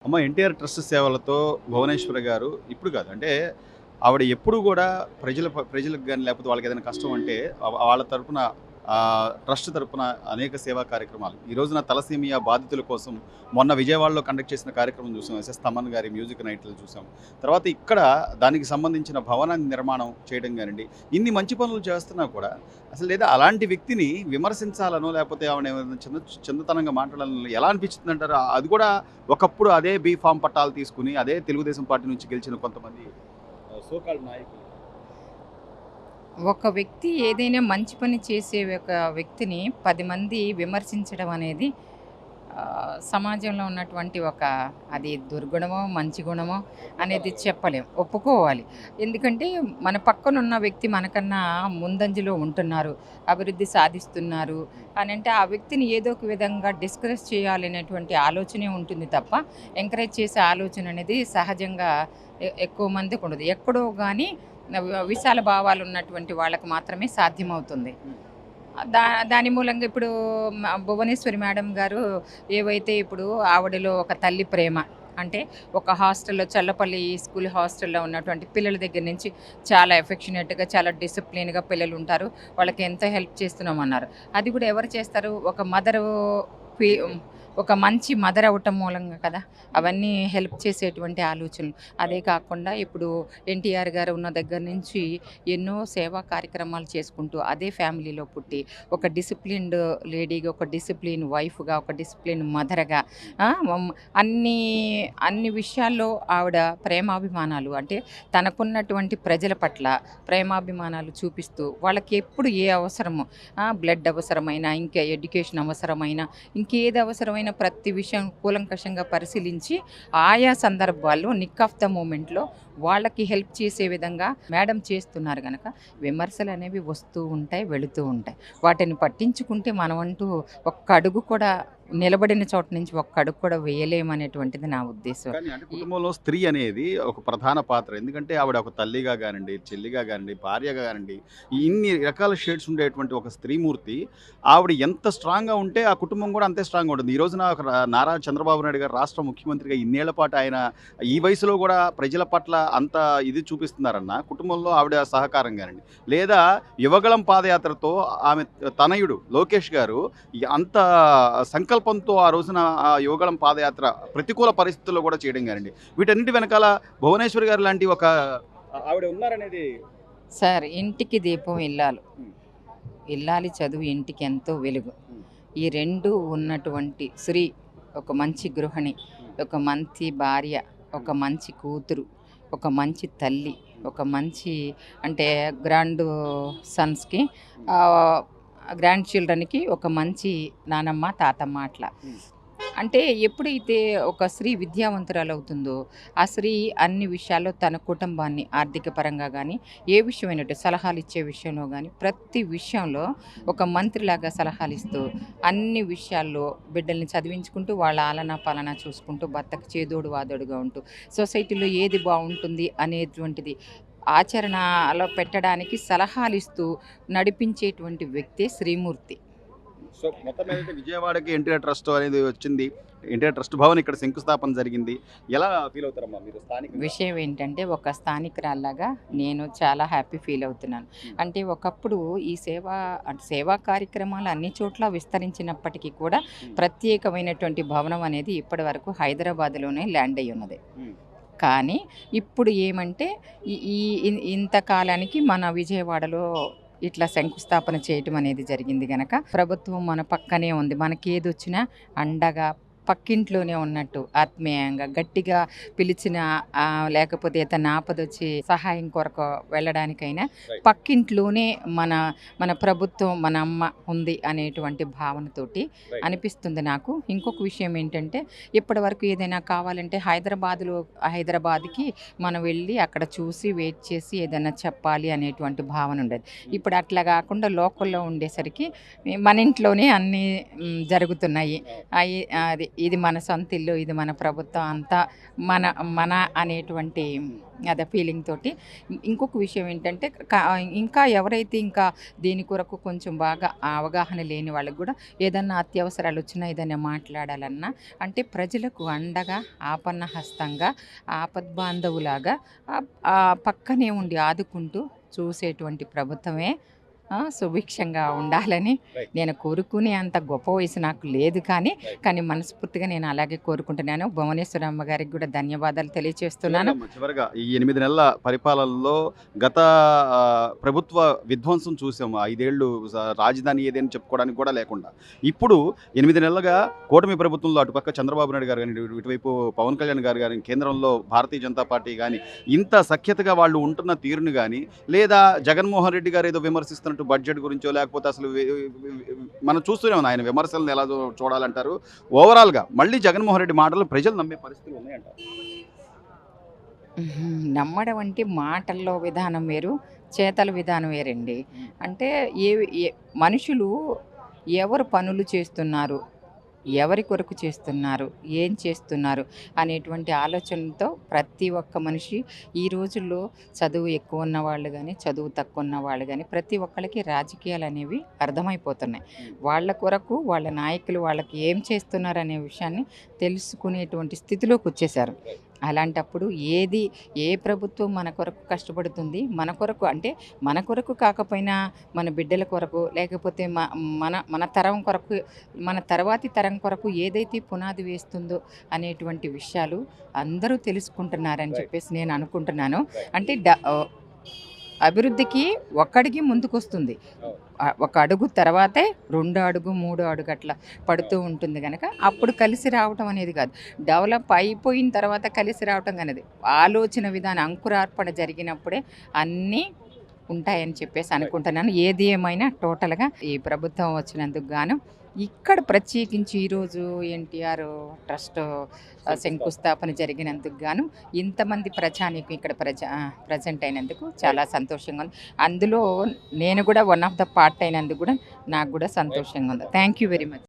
అమ్మ ఎన్టీఆర్ ట్రస్ట్ సేవలతో భువనేశ్వరి గారు ఇప్పుడు కాదు. అంటే ఆవిడ ఎప్పుడు గూడా ప్రజలకు గాని, లేకపోతే వాళ్ళకేదైనా కష్టం అంటే వాళ్ళ తరపున ట్రస్ట్ తరపున అనేక సేవా కార్యక్రమాలు. ఈ రోజున తలసేమియా బాధితుల కోసం మొన్న విజయవాడలో కండక్ట్ చేసిన కార్యక్రమం చూసాం. ఎస్ఎస్ తమన్ గారి మ్యూజిక్ నైట్‌లు చూసాం. తర్వాత ఇక్కడ దానికి సంబంధించిన భవన నిర్మాణం చేయడం గానియండి, ఇన్ని మంచి పనులు చేస్తున్నా కూడా అసలు లేదా అలాంటి వ్యక్తిని విమర్శించాలనో, లేకపోతే ఆవిడని ఏమైనా చిన్నతనంగా మాట్లాడాలని ఎలా అనిపించిందంటారు? అది కూడా ఒకప్పుడు అదే బీ ఫార్మ్ పట్టాలు తీసుకొని, అదే తెలుగుదేశం పార్టీ నుంచి గెలిచిన కొంతమంది సో కాల్డ్ నాయకులు. ఒక వ్యక్తి ఏదైనా మంచి పని చేసే ఒక వ్యక్తిని 10 మంది విమర్శించడం అనేది సమాజంలో ఉన్నటువంటి అది దుర్గుణమో, మంచి గుణమో అనేది చెప్పలేం. ఒప్పుకోవాలి. ఎందుకంటే మన పక్కనున్న వ్యక్తి మనకన్నా ముందంజలో ఉంటున్నారు, అభివృద్ధి సాధిస్తున్నారు అనంటే ఆ వ్యక్తిని ఏదో ఒక విధంగా డిస్కరేజ్ చేయాలనేటువంటి ఆలోచనే ఉంటుంది తప్ప, ఎంకరేజ్ చేసే ఆలోచన అనేది సహజంగా ఎక్కువ మందికి ఉండదు. ఎక్కడో గానీ విశాల భావాలు ఉన్నటువంటి వాళ్ళకి మాత్రమే సాధ్యమవుతుంది. దాని మూలంగా ఇప్పుడు భువనేశ్వరి మేడం గారు ఏవైతే ఇప్పుడు ఆవిడలో ఒక తల్లి ప్రేమ అంటే ఒక హాస్టల్లో చల్లపల్లి స్కూల్ హాస్టల్లో ఉన్నటువంటి పిల్లల దగ్గర నుంచి చాలా ఎఫెక్షనేట్గా, చాలా డిసిప్లిన్గా పిల్లలు ఉంటారు. వాళ్ళకి ఎంతో హెల్ప్ చేస్తున్నామన్నారు. అది కూడా ఎవరు చేస్తారు? ఒక మంచి మదర్ అవ్వటం మూలంగా కదా అవన్నీ హెల్ప్ చేసేటువంటి ఆలోచనలు. అదే కాకుండా ఇప్పుడు ఎన్టీఆర్ గారు ఉన్న దగ్గర నుంచి ఎన్నో సేవా కార్యక్రమాలు చేసుకుంటూ అదే ఫ్యామిలీలో పుట్టి ఒక డిసిప్లిన్డ్ లేడీగా, ఒక డిసిప్లిన్ వైఫ్గా, ఒక డిసిప్లిన్ మదర్గా అన్ని అన్ని విషయాల్లో ఆవిడ ప్రేమాభిమానాలు అంటే తనకున్నటువంటి ప్రజల పట్ల ప్రేమాభిమానాలు చూపిస్తూ వాళ్ళకి ఎప్పుడు ఏ అవసరమో బ్లడ్ అవసరమైనా, ఇంకా ఎడ్యుకేషన్ అవసరమైనా, ఇంకేది అవసరమైన ప్రతి విషయం కూలంకషంగా పరిశీలించి ఆయా సందర్భాల్లో నిక్ ఆఫ్ ద మూమెంట్లో వాళ్ళకి హెల్ప్ చేసే విధంగా మేడం చేస్తున్నారు కనుక విమర్శలు అనేవి వస్తూ ఉంటాయి, వెళుతూ ఉంటాయి. వాటిని పట్టించుకుంటే మనమంటూ ఒక్క అడుగు కూడా నిలబడిన చోట నుంచి ఒక్క అడుగు కూడా వేయలేమనేటువంటిది నా ఉద్దేశం. కానీ అంటే కుటుంబంలో స్త్రీ అనేది ఒక ప్రధాన పాత్ర. ఎందుకంటే ఆవిడ ఒక తల్లిగా గానియండి, చెల్లిగా గానియండి, భార్యగా గానియండి, ఇన్ని రకాల షేడ్స్ ఉండేటువంటి ఒక స్త్రీమూర్తి ఆవిడ ఎంత స్ట్రాంగ్‌గా ఉంటే ఆ కుటుంబం కూడా అంతే స్ట్రాంగ్‌గా ఉంటుంది. ఈ రోజున ఒక నారా చంద్రబాబు నాయుడు గారు రాష్ట్ర ముఖ్యమంత్రిగా ఇన్నేళ్ల పాటు ఆయన ఈ వయసులో కూడా ప్రజల పట్ల అంత ఇది చూపిస్తున్నారన్న కుటుంబంలో ఆవిడ సహకారం గానియండి, లేదా యువగళం పాదయాత్రతో ఆమె తనయుడు లోకేష్ గారు అంత సంకల్పంతో ఆ రోజున ఆ యువగళం పాదయాత్ర ప్రతికూల పరిస్థితుల్లో కూడా చేయడం కానివ్వండి, వీటన్నిటి వెనకాల భువనేశ్వరి గారు లాంటి ఒక ఆవిడ ఉన్నారనేది. సార్, ఇంటికి దీపం ఇల్లాలు, ఉమ్, ఇల్లాలి చదువు ఇంటికి ఎంతో వెలుగు. ఉమ్, ఈ రెండు ఉన్నటువంటి స్త్రీ ఒక మంచి గృహిణి, ఒక మంచి భార్య, ఒక మంచి కూతురు, ఒక మంచి తల్లి, ఒక మంచి అంటే గ్రాండ్ సన్స్కి, గ్రాండ్ చిల్డ్రన్కి ఒక మంచి నానమ్మ, తాతమ్మ అట్లా. ఉమ్, అంటే ఎప్పుడైతే ఒక స్త్రీ విద్యావంతురాలు అవుతుందో ఆ స్త్రీ అన్ని విషయాల్లో తన కుటుంబాన్ని ఆర్థిక పరంగా కానీ, ఏ విషయమైనట్టు సలహాలు ఇచ్చే విషయంలో కానీ, ప్రతి విషయంలో ఒక మంత్రిలాగా సలహాలు ఇస్తూ అన్ని విషయాల్లో బిడ్డల్ని చదివించుకుంటూ వాళ్ళ ఆలనా పాలన చూసుకుంటూ భర్తకు చేదోడు వాదోడుగా ఉంటూ సొసైటీలో ఏది బాగుంటుంది అనేటువంటిది ఆచరణలో పెట్టడానికి సలహాలు ఇస్తూ నడిపించేటువంటి వ్యక్తే శ్రీమూర్తి. సో మొత్తం మీద విజయవాడకి ఎన్టీఆర్ ట్రస్ట్ అనేది వచ్చింది. ఎన్టీఆర్ ట్రస్ట్ భవన్ ఇక్కడ శంకుస్థాపన జరిగింది. ఎలా ఫీల్ అవుతారమ్మా మీరు స్థానికంగా? విషయం ఏంటంటే ఒక స్థానికురాల్లాగా నేను చాలా హ్యాపీ ఫీల్ అవుతున్నాను. అంటే ఒకప్పుడు ఈ సేవా కార్యక్రమాలు అన్ని చోట్ల విస్తరించినప్పటికీ కూడా ప్రత్యేకమైనటువంటి భవనం అనేది ఇప్పటి వరకు హైదరాబాద్లోనే ల్యాండ్ అయ్యి ఉన్నది. ఉమ్, కానీ ఇప్పుడు ఏమంటే ఇంతకాలానికి మన విజయవాడలో ఇట్లా శంకుస్థాపన చేయటం అనేది జరిగింది గనక ప్రభుత్వం మన పక్కనే ఉంది. మనకేదొచ్చినా అండగా పక్కింట్లోనే ఉన్నట్టు ఆత్మీయంగా గట్టిగా పిలిచిన లేకపోతే ఏదైనా ఆపదొచ్చి సహాయం కొరకు వెళ్ళడానికైనా Right. పక్కింట్లోనే మన మన ప్రభుత్వం, మన అమ్మ ఉంది అనేటువంటి భావనతోటి Right. అనిపిస్తుంది నాకు. ఇంకొక విషయం ఏంటంటే ఇప్పటి వరకు ఏదైనా కావాలంటే హైదరాబాద్కి మనం వెళ్ళి అక్కడ చూసి వెయిట్ చేసి ఏదైనా చెప్పాలి అనేటువంటి భావన ఉండేది. ఇప్పుడు అట్లా కాకుండా లోకల్లో ఉండేసరికి మన ఇంట్లోనే అన్నీ జరుగుతున్నాయి. అది ఇది మన సొంత ఇల్లు, ఇది మన ప్రభుత్వం అంతా మన మన అనేటువంటి అదే ఫీలింగ్ తోటి. ఇంకొక విషయం ఏంటంటే ఇంకా ఎవరైతే ఇంకా దీని కొరకు కొంచెం బాగా అవగాహన లేని వాళ్ళకి కూడా ఏదన్నా అత్యవసరాలు వచ్చినా ఏదైనా మాట్లాడాలన్నా అంటే ప్రజలకు అండగా ఆపన్న హస్తంగా ఆపద్బాంధవులాగా పక్కనే ఉండి ఆదుకుంటూ చూసేటువంటి ప్రభుత్వమే సుభిక్షంగా ఉండాలని నేను కోరుకునే అంత గొప్ప వయసు నాకు లేదు, కానీ మనస్ఫూర్తిగా నేను అలాగే కోరుకుంటున్నాను. భువనేశ్వరమ్మ గారికి కూడా ధన్యవాదాలు తెలియజేస్తున్నాను. చివరగా ఈ 8 నెలల పరిపాలనలో గత ప్రభుత్వ విధ్వంసం చూసాము. 5 ఏళ్ళు రాజధాని ఏదని చెప్పుకోవడానికి కూడా లేకుండా ఇప్పుడు 8 నెలలుగా కూటమి ప్రభుత్వంలో అటుపక్క చంద్రబాబు నాయుడు గారు కానీ ఇటువైపు పవన్ కళ్యాణ్ గారు కానీ కేంద్రంలో భారతీయ జనతా పార్టీ కానీ ఇంత సఖ్యతగా వాళ్ళు ఉంటున్న తీరును కానీ లేదా జగన్మోహన్ రెడ్డి గారు ఏదో విమర్శిస్తున్నట్టు బడ్జెట్ గురించో లేకపోతే అసలు మనం చూస్తూనే ఉన్నాం ఆయన విమర్శలను ఎలా చూడాలంటారు. ఓవరాల్గా మళ్ళీ జగన్మోహన్ రెడ్డి మాటలు ప్రజలు నమ్మే పరిస్థితులు ఉన్నాయంటారు. నమ్మడం అంటే మాటల్లో విధానం వేరు, చేతల విధానం వేరండి. అంటే మనుషులు ఎవరు పనులు చేస్తున్నారు, ఎవరి కొరకు చేస్తున్నారు, ఏం చేస్తున్నారు అనేటువంటి ఆలోచనతో ప్రతి ఒక్క మనిషి ఈ రోజుల్లో చదువు ఎక్కువ ఉన్న వాళ్ళు కానీ చదువు తక్కువ ఉన్న వాళ్ళు కానీ ప్రతి ఒక్కరికి రాజకీయాలు అనేవి అర్థమైపోతున్నాయి. వాళ్ళ కొరకు వాళ్ళ నాయకులు వాళ్ళకి ఏం చేస్తున్నారు అనే విషయాన్ని తెలుసుకునేటువంటి స్థితిలోకి వచ్చేసారు. అలాంటప్పుడు ఏ ప్రభుత్వం మన కొరకు కష్టపడుతుంది, మన కొరకు అంటే మన కొరకు కాకపోయినా మన బిడ్డల కొరకు లేకపోతే మన మన తరం కొరకు మన తర్వాతి తరం కొరకు ఏదైతే పునాది వేస్తుందో అనేటువంటి విషయాలు అందరూ తెలుసుకుంటున్నారని చెప్పేసి నేను అనుకుంటున్నాను. అంటే అభివృద్ధికి ఒక్కడికి ముందుకొస్తుంది, ఒక అడుగు తర్వాతే 2 అడుగు 3 అడుగు అట్లా పడుతూ ఉంటుంది కనుక అప్పుడు కలిసి రావటం అనేది కాదు, డెవలప్ అయిపోయిన తర్వాత కలిసి రావటం అనేది ఆలోచన విధానం అంకురార్పణ జరిగినప్పుడే అన్నీ ఉంటాయని చెప్పేసి అనుకుంటున్నాను. ఏది ఏమైనా టోటల్గా ఈ ప్రభుత్వం వచ్చినందుకు గాను ఇక్కడ ప్రత్యేకించి ఈరోజు ఎన్టీఆర్ ట్రస్ట్ శంకుస్థాపన జరిగినందుకు గాను ఇంతమంది ప్రజానికి ఇక్కడ ప్రజెంట్ అయినందుకు చాలా సంతోషంగా ఉంది. అందులో నేను కూడా వన్ ఆఫ్ ద పార్ట్ అయినందుకు కూడా నాకు కూడా సంతోషంగా ఉంది. Thank you very much.